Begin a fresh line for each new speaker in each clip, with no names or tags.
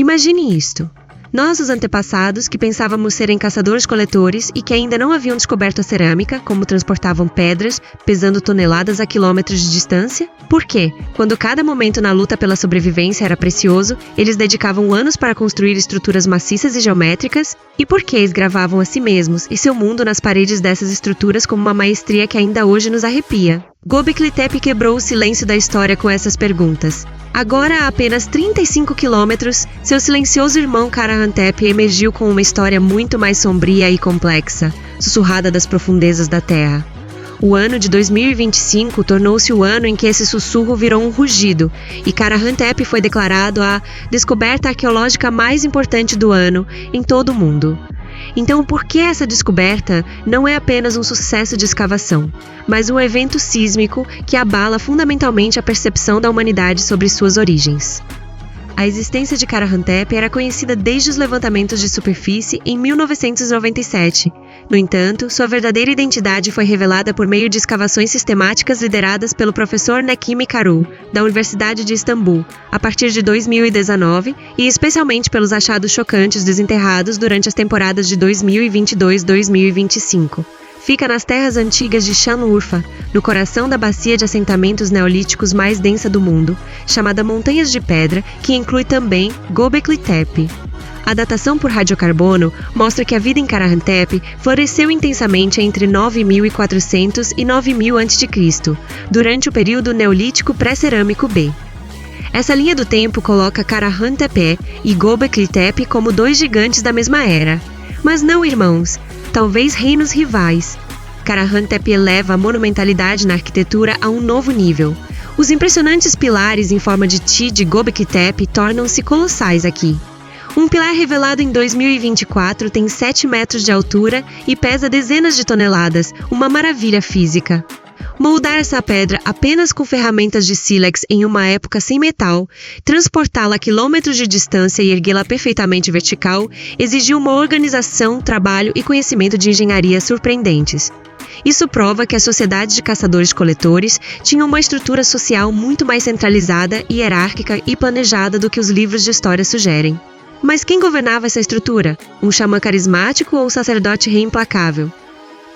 Imagine isto. Nossos antepassados, que pensávamos serem caçadores-coletores e que ainda não haviam descoberto a cerâmica, como transportavam pedras, pesando toneladas a quilômetros de distância? Por quê? Quando cada momento na luta pela sobrevivência era precioso, eles dedicavam anos para construir estruturas maciças e geométricas? E por que esgravavam a si mesmos e seu mundo nas paredes dessas estruturas com uma maestria que ainda hoje nos arrepia? Göbekli Tepe quebrou o silêncio da história com essas perguntas. Agora, a apenas 35 quilômetros, seu silencioso irmão Karahantepe emergiu com uma história muito mais sombria e complexa, sussurrada das profundezas da Terra. O ano de 2025 tornou-se o ano em que esse sussurro virou um rugido, e Karahantepe foi declarado a descoberta arqueológica mais importante do ano em todo o mundo. Então, por que essa descoberta não é apenas um sucesso de escavação, mas um evento sísmico que abala fundamentalmente a percepção da humanidade sobre suas origens? A existência de Karahantepe era conhecida desde os levantamentos de superfície em 1997. No entanto, sua verdadeira identidade foi revelada por meio de escavações sistemáticas lideradas pelo professor Nekimi Karu, da Universidade de Istambul, a partir de 2019, e especialmente pelos achados chocantes desenterrados durante as temporadas de 2022-2025. Fica nas terras antigas de Şanlıurfa, no coração da bacia de assentamentos neolíticos mais densa do mundo, chamada Montanhas de Pedra, que inclui também Göbekli Tepe. A datação por radiocarbono mostra que a vida em Karahantepe floresceu intensamente entre 9.400 e 9.000 a.C., durante o período Neolítico Pré-Cerâmico B. Essa linha do tempo coloca Karahantepe e Göbekli Tepe como dois gigantes da mesma era. Mas não irmãos, talvez reinos rivais. Karahantepe eleva a monumentalidade na arquitetura a um novo nível. Os impressionantes pilares em forma de T de Göbekli Tepe tornam-se colossais aqui. Um pilar revelado em 2024 tem 7 metros de altura e pesa dezenas de toneladas, uma maravilha física. Moldar essa pedra apenas com ferramentas de sílex em uma época sem metal, transportá-la a quilômetros de distância e erguê-la perfeitamente vertical, exigiu uma organização, trabalho e conhecimento de engenharia surpreendentes. Isso prova que as sociedades de caçadores-coletores tinham uma estrutura social muito mais centralizada, hierárquica e planejada do que os livros de história sugerem. Mas quem governava essa estrutura? Um xamã carismático ou um sacerdote rei implacável?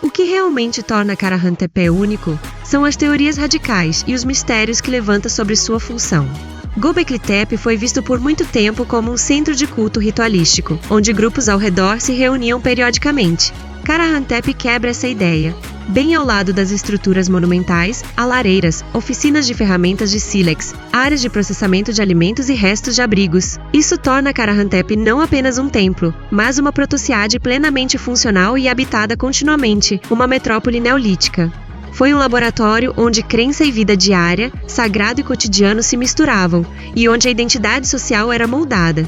O que realmente torna Karahantepe único são as teorias radicais e os mistérios que levanta sobre sua função. Göbekli Tepe foi visto por muito tempo como um centro de culto ritualístico, onde grupos ao redor se reuniam periodicamente. Karahantepe quebra essa ideia. Bem ao lado das estruturas monumentais, há lareiras, oficinas de ferramentas de sílex, áreas de processamento de alimentos e restos de abrigos. Isso torna Karahantepe não apenas um templo, mas uma proto-cidade plenamente funcional e habitada continuamente, uma metrópole neolítica. Foi um laboratório onde crença e vida diária, sagrado e cotidiano se misturavam, e onde a identidade social era moldada.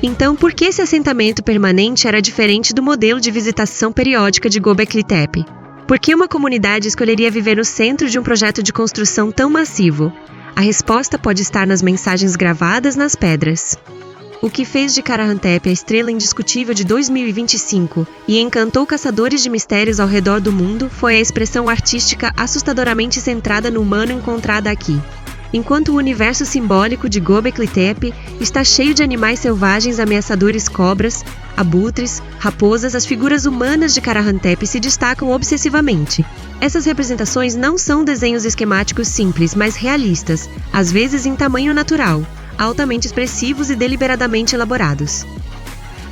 Então, por que esse assentamento permanente era diferente do modelo de visitação periódica de Göbekli Tepe? Por que uma comunidade escolheria viver no centro de um projeto de construção tão massivo? A resposta pode estar nas mensagens gravadas nas pedras. O que fez de Karahantepe a estrela indiscutível de 2025 e encantou caçadores de mistérios ao redor do mundo foi a expressão artística assustadoramente centrada no humano encontrada aqui. Enquanto o universo simbólico de Göbekli Tepe está cheio de animais selvagens ameaçadores, cobras, abutres, raposas, as figuras humanas de Karahantepe se destacam obsessivamente. Essas representações não são desenhos esquemáticos simples, mas realistas, às vezes em tamanho natural, altamente expressivos e deliberadamente elaborados.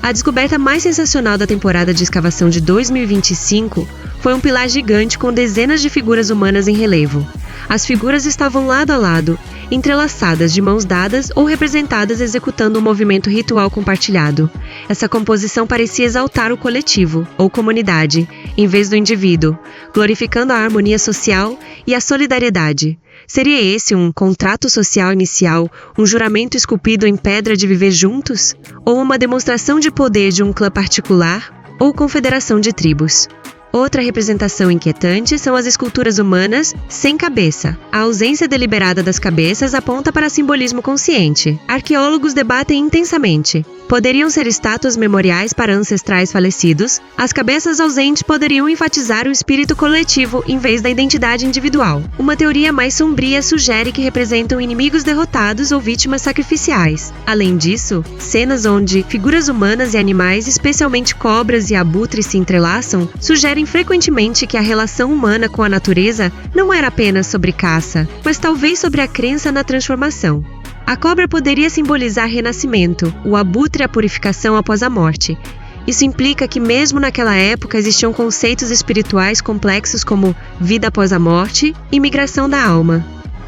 A descoberta mais sensacional da temporada de escavação de 2025 foi um pilar gigante com dezenas de figuras humanas em relevo. As figuras estavam lado a lado, entrelaçadas de mãos dadas ou representadas executando um movimento ritual compartilhado. Essa composição parecia exaltar o coletivo, ou comunidade, em vez do indivíduo, glorificando a harmonia social e a solidariedade. Seria esse um contrato social inicial, um juramento esculpido em pedra de viver juntos? Ou uma demonstração de poder de um clã particular? Ou confederação de tribos? Outra representação inquietante são as esculturas humanas sem cabeça. A ausência deliberada das cabeças aponta para simbolismo consciente. Arqueólogos debatem intensamente. poderiam ser estátuas memoriais para ancestrais falecidos, as cabeças ausentes poderiam enfatizar o espírito coletivo em vez da identidade individual. Uma teoria mais sombria sugere que representam inimigos derrotados ou vítimas sacrificiais. Além disso, cenas onde figuras humanas e animais, especialmente cobras e abutres, se entrelaçam, sugerem frequentemente que a relação humana com a natureza não era apenas sobre caça, mas talvez sobre a crença na transformação. A cobra poderia simbolizar renascimento, o abutre a purificação após a morte. Isso implica que mesmo naquela época existiam conceitos espirituais complexos como vida após a morte e migração da alma.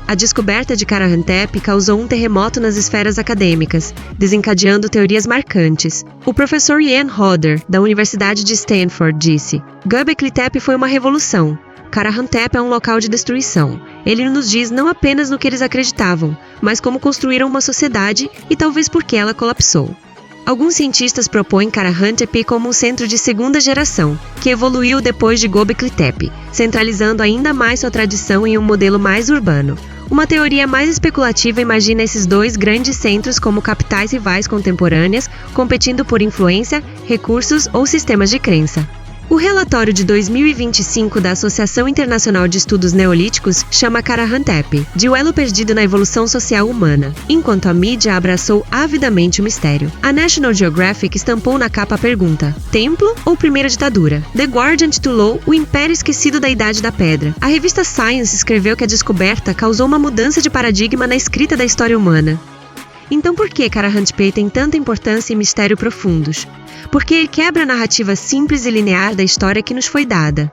A descoberta de Kara-Hantep causou um terremoto nas esferas acadêmicas, desencadeando teorias marcantes. O professor Ian Hodder, da Universidade de Stanford, disse: "Göbekli Tepe foi uma revolução. Kara-Hantep é um local de destruição. Ele nos diz não apenas no que eles acreditavam, mas como construíram uma sociedade e talvez por que ela colapsou." Alguns cientistas propõem Kara-Hantep como um centro de segunda geração, que evoluiu depois de Göbekli Tepe, centralizando ainda mais sua tradição em um modelo mais urbano. Uma teoria mais especulativa imagina esses dois grandes centros como capitais rivais contemporâneas, competindo por influência, recursos ou sistemas de crença. O relatório de 2025 da Associação Internacional de Estudos Neolíticos chama Kara-Hantep de o elo perdido na evolução social humana, enquanto a mídia abraçou avidamente o mistério. A National Geographic estampou na capa a pergunta: templo ou primeira ditadura? The Guardian titulou O Império Esquecido da Idade da Pedra. A revista Science escreveu que a descoberta causou uma mudança de paradigma na escrita da história humana. Então por que Kara-Hantep tem tanta importância e mistério profundos? Porque ele quebra a narrativa simples e linear da história que nos foi dada.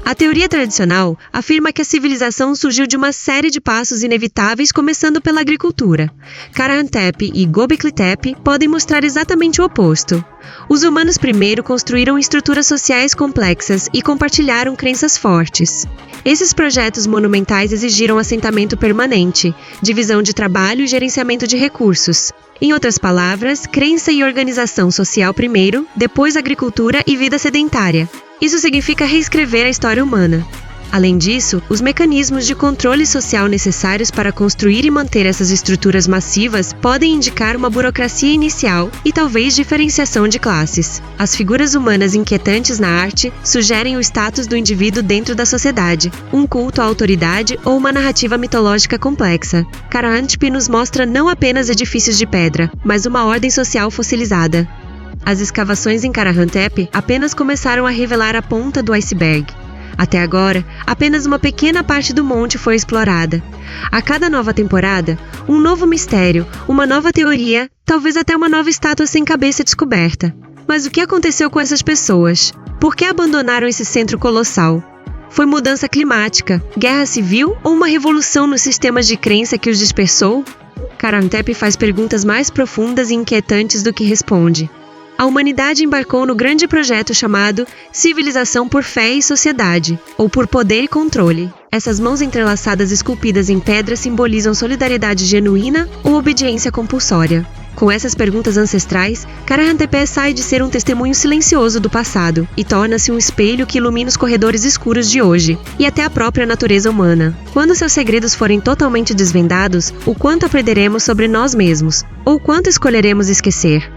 A teoria tradicional afirma que a civilização surgiu de uma série de passos inevitáveis, começando pela agricultura. Kara-Hantep e Göbekli Tepe podem mostrar exatamente o oposto. Os humanos primeiro construíram estruturas sociais complexas e compartilharam crenças fortes. Esses projetos monumentais exigiram assentamento permanente, divisão de trabalho e gerenciamento de recursos. Em outras palavras, crença e organização social primeiro, depois agricultura e vida sedentária. Isso significa reescrever a história humana. Além disso, os mecanismos de controle social necessários para construir e manter essas estruturas massivas podem indicar uma burocracia inicial e talvez diferenciação de classes. As figuras humanas inquietantes na arte sugerem o status do indivíduo dentro da sociedade, um culto à autoridade ou uma narrativa mitológica complexa. Kara-Hantep nos mostra não apenas edifícios de pedra, mas uma ordem social fossilizada. As escavações em Kara-Hantep apenas começaram a revelar a ponta do iceberg. Até agora, apenas uma pequena parte do monte foi explorada. A cada nova temporada, um novo mistério, uma nova teoria, talvez até uma nova estátua sem cabeça descoberta. Mas o que aconteceu com essas pessoas? Por que abandonaram esse centro colossal? Foi mudança climática, guerra civil ou uma revolução nos sistemas de crença que os dispersou? Kara-Hantep faz perguntas mais profundas e inquietantes do que responde. A humanidade embarcou no grande projeto chamado Civilização por Fé e Sociedade, ou por Poder e Controle. Essas mãos entrelaçadas esculpidas em pedra simbolizam solidariedade genuína ou obediência compulsória. Com essas perguntas ancestrais, Kara-Hantep sai de ser um testemunho silencioso do passado e torna-se um espelho que ilumina os corredores escuros de hoje, e até a própria natureza humana. Quando seus segredos forem totalmente desvendados, o quanto aprenderemos sobre nós mesmos, ou quanto escolheremos esquecer?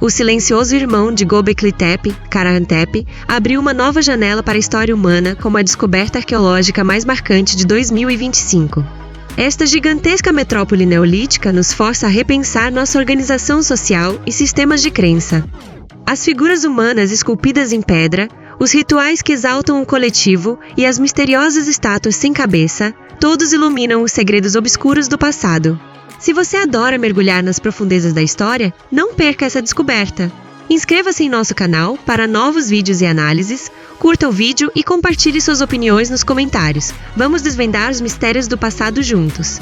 O silencioso irmão de Göbekli Tepe, Kara-Hantep, abriu uma nova janela para a história humana como a descoberta arqueológica mais marcante de 2025. Esta gigantesca metrópole neolítica nos força a repensar nossa organização social e sistemas de crença. As figuras humanas esculpidas em pedra, os rituais que exaltam o coletivo e as misteriosas estátuas sem cabeça, todos iluminam os segredos obscuros do passado. Se você adora mergulhar nas profundezas da história, não perca essa descoberta. Inscreva-se em nosso canal para novos vídeos e análises, curta o vídeo e compartilhe suas opiniões nos comentários. Vamos desvendar os mistérios do passado juntos.